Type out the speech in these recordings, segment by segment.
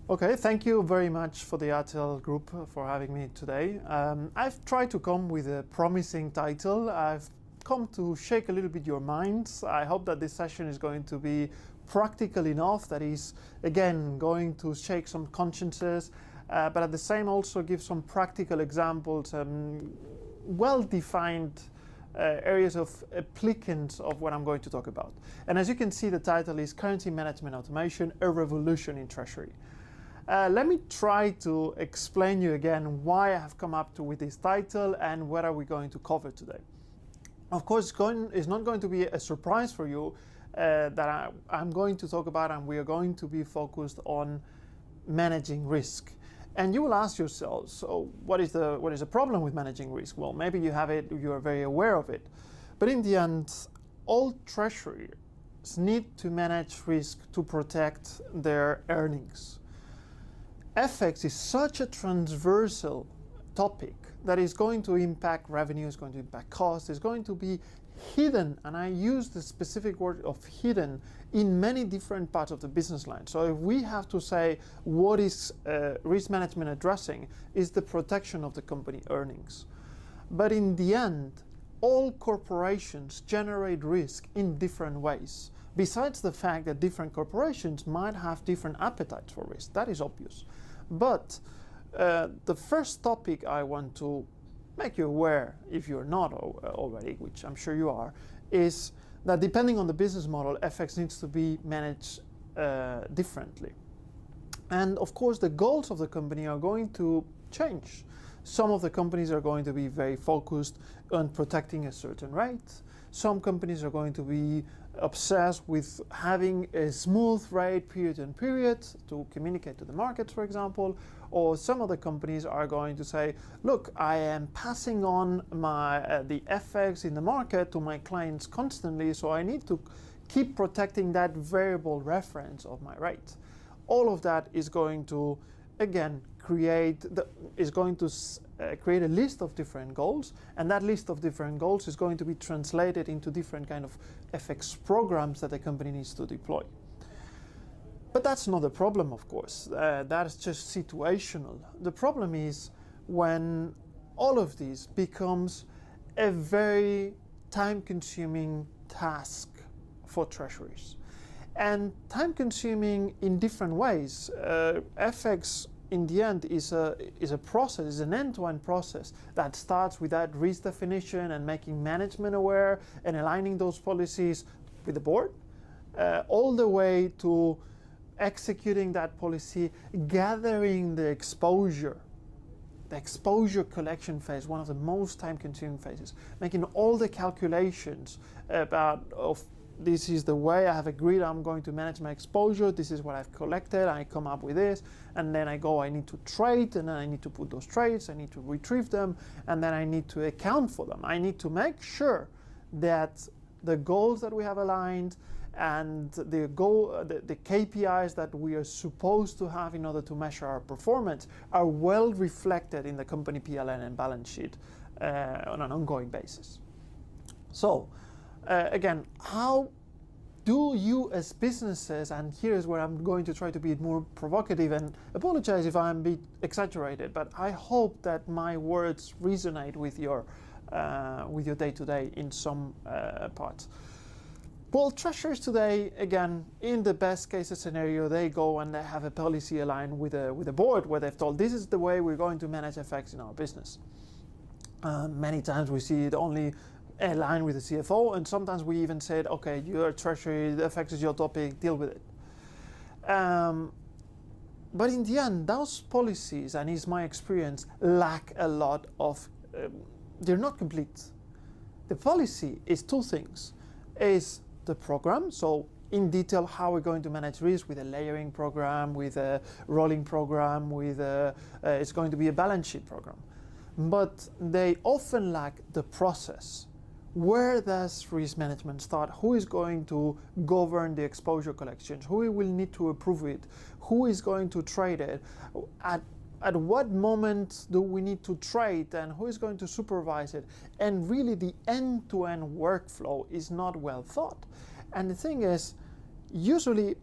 Okay, thank you very much for the ATEL group for having me today. I've tried to come with a promising title. I've come to shake a little bit your minds. I hope that this session is going to be practical enough, that is, again, going to shake some consciences, but at the same also give some practical examples and well-defined areas of applicants of what I'm going to talk about. And as you can see, the title is Currency Management Automation, a Revolution in Treasury. Let me try to explain you again why I have come up with this title and what are we going to cover today. Of course, it's not going to be a surprise for you that I'm going to talk about, and we are going to be focused on managing risk. And you will ask yourself, so what is the problem with managing risk? Well, maybe you have it, you are very aware of it. But in the end, all treasuries need to manage risk to protect their earnings. FX is such a transversal topic that is going to impact revenue, is going to impact cost, is going to be hidden, and I use the specific word of hidden, in many different parts of the business line. So if we have to say what is risk management addressing, is the protection of the company earnings. But in the end, all corporations generate risk in different ways. Besides the fact that different corporations might have different appetites for risk, that is obvious. But the first topic I want to make you aware, if you're not already, which I'm sure you are, is that depending on the business model, FX needs to be managed differently. And of course, the goals of the company are going to change. Some of the companies are going to be very focused on protecting a certain rate. Some companies are going to be obsessed with having a smooth rate period and period to communicate to the markets, for example. Or some of the companies are going to say, look, I am passing on the FX in the market to my clients constantly, so I need to keep protecting that variable reference of my rate. All of that is going to, again, create a list of different goals, and that list of different goals is going to be translated into different kind of FX programs that the company needs to deploy. But that's not the problem, of course. That's just situational. The problem is when all of this becomes a very time-consuming task for treasuries. And time-consuming in different ways. FX, in the end, is a process, is an end-to-end process that starts with that risk definition and making management aware and aligning those policies with the board, all the way to executing that policy, gathering the exposure collection phase, one of the most time-consuming phases, making all the calculations about this is the way I have agreed I'm going to manage my exposure, this is what I've collected, I come up with this, and then I need to trade, and then I need to put those trades, I need to retrieve them, and then I need to account for them. I need to make sure that the goals that we have aligned and the KPIs that we are supposed to have in order to measure our performance are well reflected in the company PLN and balance sheet on an ongoing basis. So, again, how do you as businesses, and here's where I'm going to try to be more provocative, and apologize if I'm a bit exaggerated, but I hope that my words resonate with your day-to-day in some parts. Well, treasurers today, again, in the best case scenario, they go and they have a policy aligned with a board where they've told this is the way we're going to manage FX in our business. Many times we see it only aligned with the CFO, and sometimes we even said, okay, you're treasury, the FX is your topic, deal with it. But in the end, those policies, and it's my experience, lack a lot of, they're not complete. The policy is two things. Is the program, so in detail how we're going to manage risk with a layering program, with a rolling program, with it's going to be a balance sheet program. But they often lack the process. Where does risk management start? Who is going to govern the exposure collections? Who will need to approve it? Who is going to trade it? At what moment do we need to trade, and who is going to supervise it? And really the end-to-end workflow is not well thought. And the thing is, usually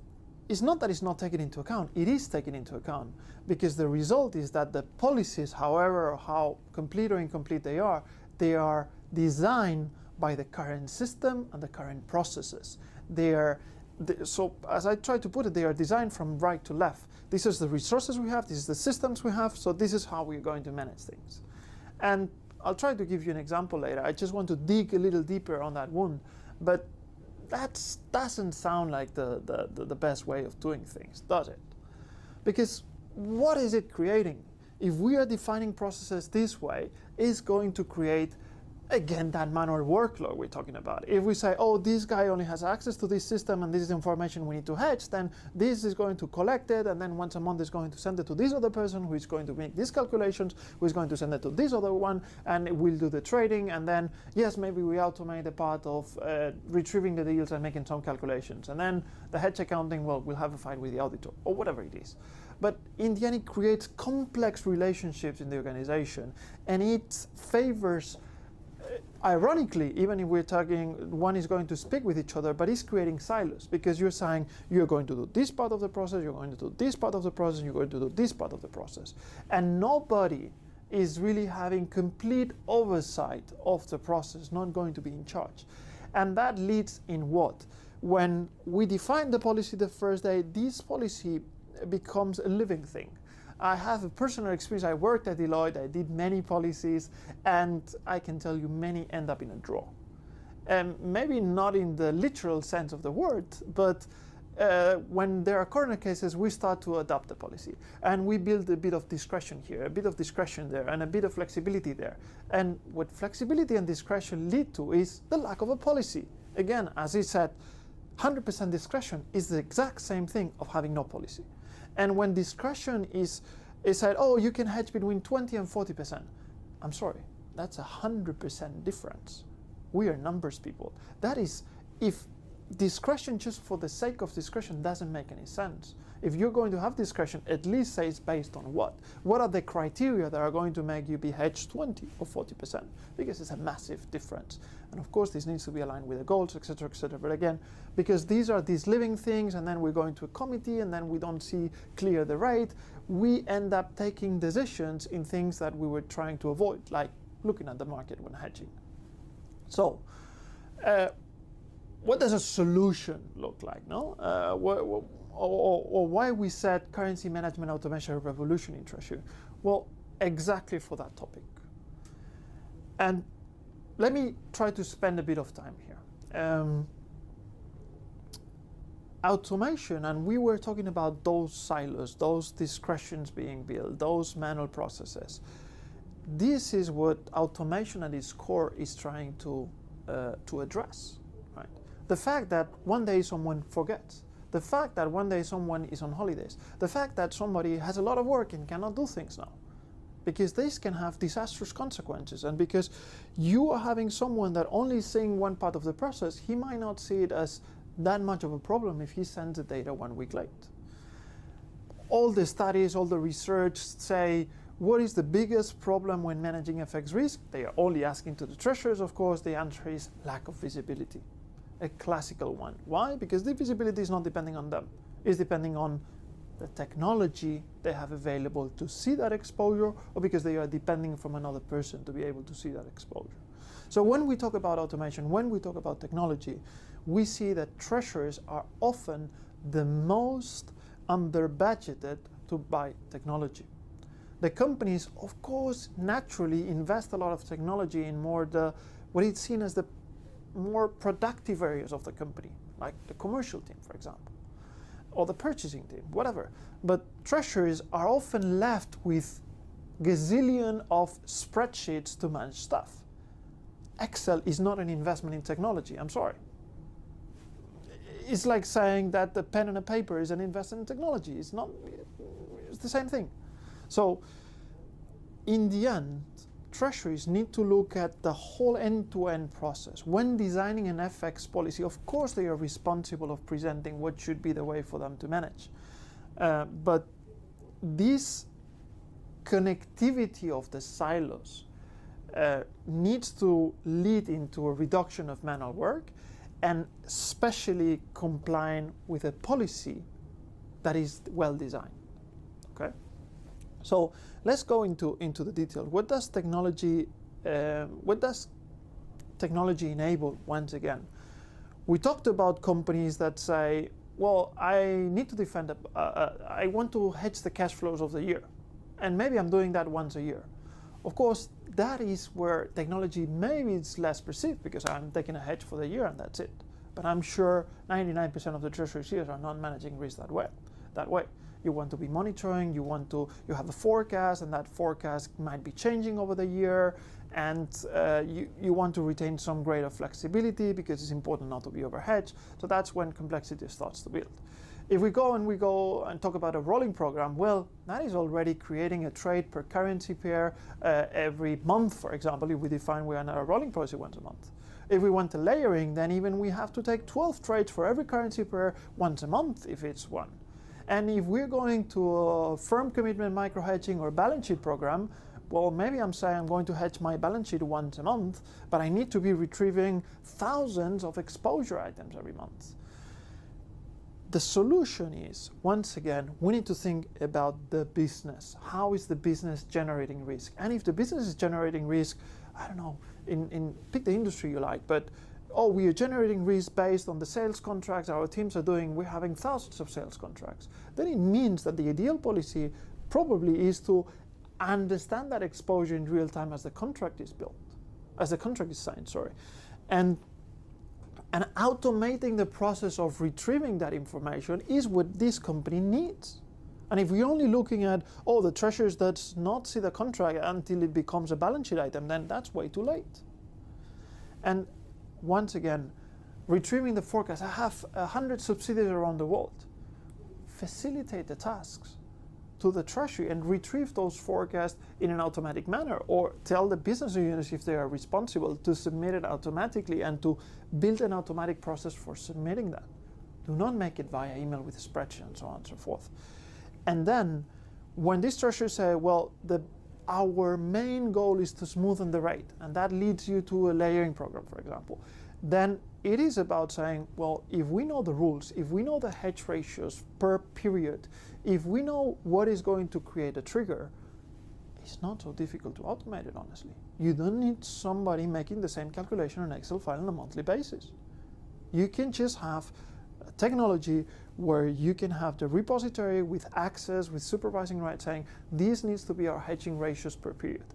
it's not that it's not taken into account, it is taken into account, because the result is that the policies, however or how complete or incomplete they are designed by the current system and the current processes. So as I try to put it, they are designed from right to left. This is the resources we have, this is the systems we have, so this is how we're going to manage things. And I'll try to give you an example later. I just want to dig a little deeper on that one, but that doesn't sound like the best way of doing things, does it? Because what is it creating? If we are defining processes this way, it's going to create, again, that manual workload we're talking about. If we say, oh, this guy only has access to this system and this is information we need to hedge, then this is going to collect it, and then once a month is going to send it to this other person who is going to make these calculations, who is going to send it to this other one, and we'll do the trading, and then, yes, maybe we automate the part of retrieving the deals and making some calculations, and then the hedge accounting, well, we'll have a fight with the auditor, or whatever it is. But in the end, it creates complex relationships in the organization, and it favors, ironically, even if we're talking, one is going to speak with each other, but it's creating silos, because you're saying you're going to do this part of the process, you're going to do this part of the process, you're going to do this part of the process. And nobody is really having complete oversight of the process, not going to be in charge. And that leads in what? When we define the policy the first day, this policy becomes a living thing. I have a personal experience. I worked at Deloitte, I did many policies, and I can tell you many end up in a drawer. Maybe not in the literal sense of the word, but when there are corner cases, we start to adopt the policy. And we build a bit of discretion here, a bit of discretion there, and a bit of flexibility there. And what flexibility and discretion lead to is the lack of a policy. Again, as he said, 100% discretion is the exact same thing of having no policy. And when discretion is said, oh, you can hedge between 20 and 40%. I'm sorry, that's 100% difference. We are numbers people. That is, if discretion just for the sake of discretion doesn't make any sense. If you're going to have discretion, at least say it's based on what? What are the criteria that are going to make you be hedged 20 or 40%? Because it's a massive difference. And of course, this needs to be aligned with the goals, etc., etc. But again, because these are these living things, and then we're going to a committee, and then we don't see clear the rate, we end up taking decisions in things that we were trying to avoid, like looking at the market when hedging. So, what does a solution look like? No, or why we said currency management automation revolution in treasury? Well, exactly for that topic. And let me try to spend a bit of time here. Automation, and we were talking about those silos, those discretions being built, those manual processes. This is what automation at its core is trying to address. Right? The fact that one day someone forgets, the fact that one day someone is on holidays, the fact that somebody has a lot of work and cannot do things now, because this can have disastrous consequences, and because you are having someone that only is seeing one part of the process, he might not see it as that much of a problem if he sends the data 1 week late. All the studies, all the research say, what is the biggest problem when managing FX risk? They are only asking to the treasurers, of course. The answer is lack of visibility. A classical one. Why? Because the visibility is not depending on them. It's depending on the technology they have available to see that exposure, or because they are depending from another person to be able to see that exposure. So when we talk about automation, when we talk about technology, we see that treasurers are often the most under-budgeted to buy technology. The companies, of course, naturally invest a lot of technology in more what is seen as the more productive areas of the company, like the commercial team, for example, or the purchasing team, whatever. But treasurers are often left with gazillion of spreadsheets to manage stuff. Excel is not an investment in technology, I'm sorry. It's like saying that the pen and a paper is an investment in technology. It's not, it's the same thing. So in the end, treasuries need to look at the whole end-to-end process. When designing an FX policy, of course they are responsible of presenting what should be the way for them to manage. But this connectivity of the silos needs to lead into a reduction of manual work, and especially complying with a policy that is well designed. Okay, so let's go into the detail. What does technology enable? Once again, we talked about companies that say, well, I need to defend, I want to hedge the cash flows of the year, and maybe I'm doing that once a year. Of course, that is where technology maybe it's less perceived, because I'm taking a hedge for the year and that's it. But I'm sure 99% of the treasury shares are not managing risk that way. You want to be monitoring, you have a forecast, and that forecast might be changing over the year, and you want to retain some greater flexibility because it's important not to be overhedged. So that's when complexity starts to build. If we go and talk about a rolling program, well, that is already creating a trade per currency pair every month, for example, if we define we are not a rolling policy once a month. If we want a layering, then even we have to take 12 trades for every currency pair once a month if it's one. And if we're going to a firm commitment micro hedging or balance sheet program, well, maybe I'm saying I'm going to hedge my balance sheet once a month, but I need to be retrieving thousands of exposure items every month. The solution is, once again, we need to think about the business. How is the business generating risk? And if the business is generating risk, I don't know, pick the industry you like, but we are generating risk based on the sales contracts our teams are doing, we're having thousands of sales contracts. Then it means that the ideal policy probably is to understand that exposure in real time as the contract is signed, and automating the process of retrieving that information is what this company needs. And if we're only looking at, the treasury does not see the contract until it becomes a balance sheet item, then that's way too late. And once again, retrieving the forecast. I have 100 subsidiaries around the world. Facilitate the tasks to the treasury and retrieve those forecasts in an automatic manner, or tell the business units, if they are responsible, to submit it automatically and to build an automatic process for submitting that. Do not make it via email with a spreadsheet and so on and so forth. And then when these treasurers say, well, our main goal is to smoothen the rate, and that leads you to a layering program, for example, then it is about saying, well, if we know the rules, if we know the hedge ratios per period, if we know what is going to create a trigger, it's not so difficult to automate it, honestly. You don't need somebody making the same calculation on an Excel file on a monthly basis. You can just have a technology where you can have the repository with access, with supervising rights, saying, this needs to be our hedging ratios per period.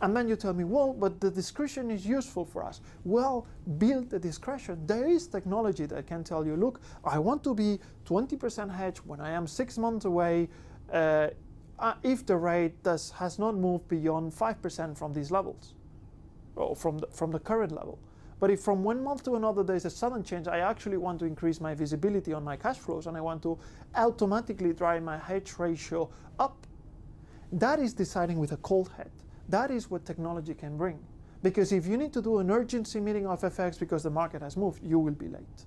And then you tell me, well, but the discretion is useful for us. Well, build the discretion. There is technology that can tell you, look, I want to be 20% hedged when I am 6 months away, if the rate has not moved beyond 5% from these levels, or from the current level. But if from 1 month to another there's a sudden change, I actually want to increase my visibility on my cash flows, and I want to automatically drive my hedge ratio up. That is deciding with a cold head. That is what technology can bring. Because if you need to do an urgency meeting of FX because the market has moved, you will be late.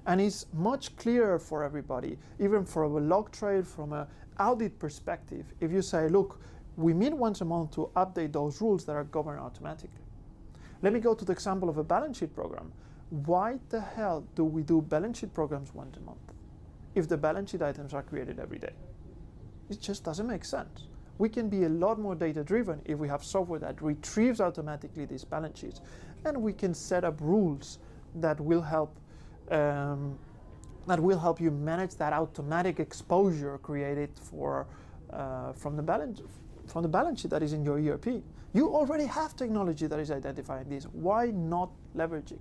And it's much clearer for everybody, even from a log trade, from an audit perspective, if you say, look, we meet once a month to update those rules that are governed automatically. Let me go to the example of a balance sheet program. Why the hell do we do balance sheet programs once a month if the balance sheet items are created every day? It just doesn't make sense. We can be a lot more data-driven if we have software that retrieves automatically these balance sheets, and we can set up rules that will help you manage that automatic exposure created from the balance sheet that is in your ERP. You already have technology that is identifying this. Why not leveraging?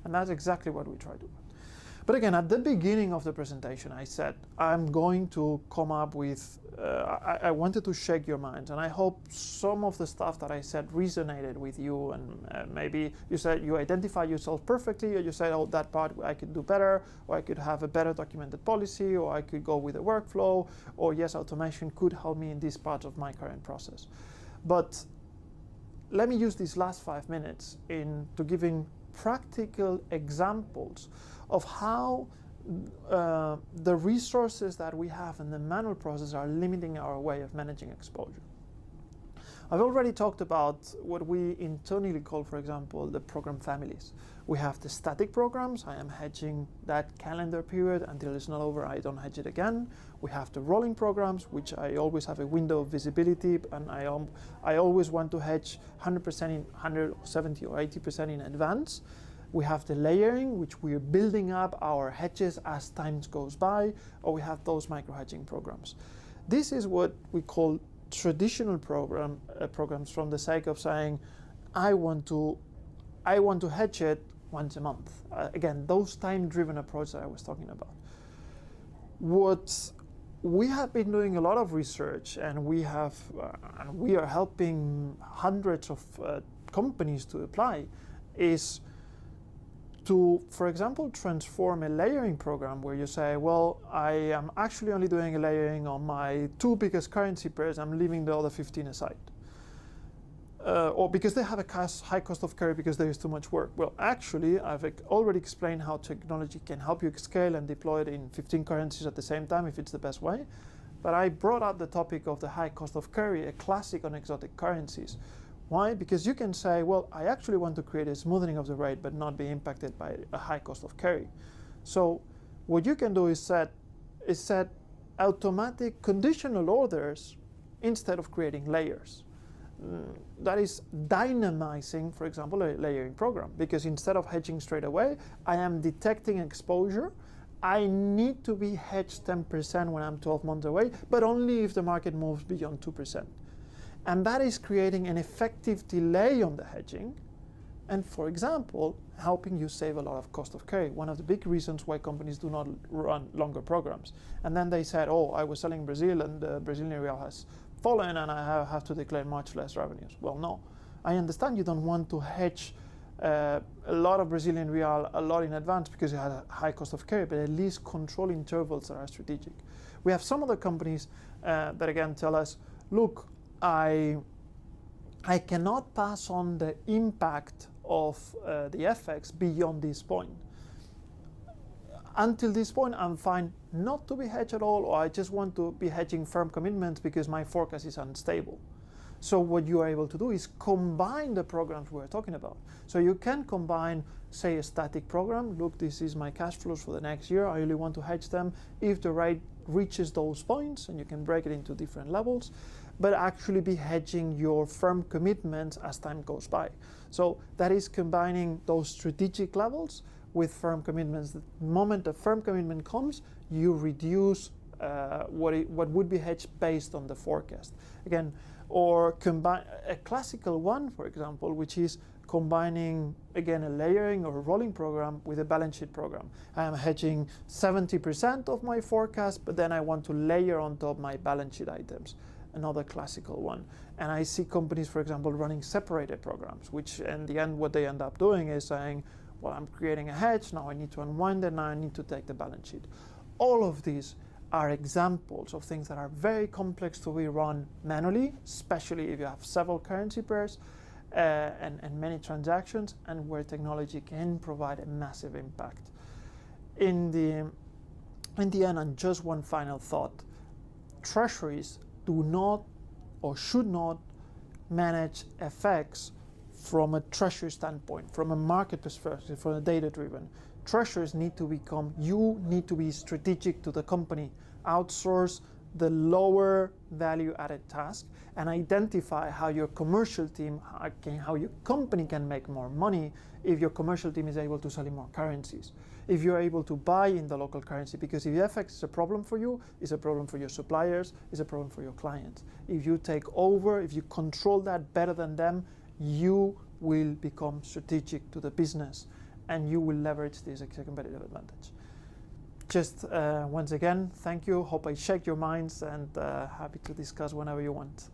And that's exactly what we try to do. But again, at the beginning of the presentation, I said I'm going to come up with, I wanted to shake your minds, and I hope some of the stuff that I said resonated with you, and maybe you said you identify yourself perfectly, or you said, oh, that part I could do better, or I could have a better documented policy, or I could go with a workflow, or yes, automation could help me in this part of my current process. But let me use these last 5 minutes to giving practical examples of how the resources that we have in the manual process are limiting our way of managing exposure. I've already talked about what we internally call, for example, the program families. We have the static programs. I am hedging that calendar period until it's not over. I don't hedge it again. We have the rolling programs, which I always have a window of visibility, and I always want to hedge 100% in 170 or 80% in advance. We have the layering, which we're building up our hedges as time goes by, or we have those micro hedging programs. This is what we call traditional programs from the sake of saying, I want to hedge it once a month. Again, those time-driven approaches that I was talking about. What we have been doing a lot of research, and we are helping hundreds of companies to apply, is to, for example, transform a layering program where you say, well, I am actually only doing a layering on my 2 biggest currency pairs, I'm leaving the other 15 aside. Or because they have a high cost of carry because there is too much work. Well, actually, I've already explained how technology can help you scale and deploy it in 15 currencies at the same time if it's the best way. But I brought up the topic of the high cost of carry, a classic on exotic currencies. Why? Because you can say, well, I actually want to create a smoothing of the rate but not be impacted by a high cost of carry. So what you can do is set automatic conditional orders instead of creating layers. That is dynamizing, for example, a layering program, because instead of hedging straight away, I am detecting exposure. I need to be hedged 10% when I'm 12 months away, but only if the market moves beyond 2%. And that is creating an effective delay on the hedging, and, for example, helping you save a lot of cost of carry. One of the big reasons why companies do not run longer programs. And then they said, oh, I was selling Brazil and the Brazilian real has fallen and I have to declare much less revenues. Well, no. I understand you don't want to hedge a lot of Brazilian real a lot in advance because you had a high cost of carry, but at least control intervals that are strategic. We have some other companies that again tell us, look, I cannot pass on the impact of the FX beyond this point. Until this point, I'm fine not to be hedged at all, or I just want to be hedging firm commitments because my forecast is unstable. So what you are able to do is combine the programs we're talking about. So you can combine, say, a static program. Look, this is my cash flows for the next year. I only want to hedge them if the rate reaches those points, and you can break it into different levels, but actually be hedging your firm commitments as time goes by. So that is combining those strategic levels with firm commitments. The moment a firm commitment comes, you reduce what would be hedged based on the forecast. Again, or combine a classical one, for example, which is combining, again, a layering or a rolling program with a balance sheet program. I am hedging 70% of my forecast, but then I want to layer on top my balance sheet items. Another classical one. And I see companies, for example, running separated programs, which in the end, what they end up doing is saying, well, I'm creating a hedge, now I need to unwind it, now I need to take the balance sheet. All of these are examples of things that are very complex to be run manually, especially if you have several currency pairs and many transactions, and where technology can provide a massive impact. In the end, and just one final thought, treasuries do not or should not manage FX from a treasury standpoint, from a market perspective, from a data-driven. Treasurers need to you need to be strategic to the company, outsource the lower value added task, and identify how your commercial team, how your company can make more money if your commercial team is able to sell in more currencies. If you're able to buy in the local currency, because if FX is a problem for you, it's a problem for your suppliers, it's a problem for your clients. If you take over, if you control that better than them, you will become strategic to the business and you will leverage this as a competitive advantage. Just once again, thank you. Hope I shake your minds, and happy to discuss whenever you want.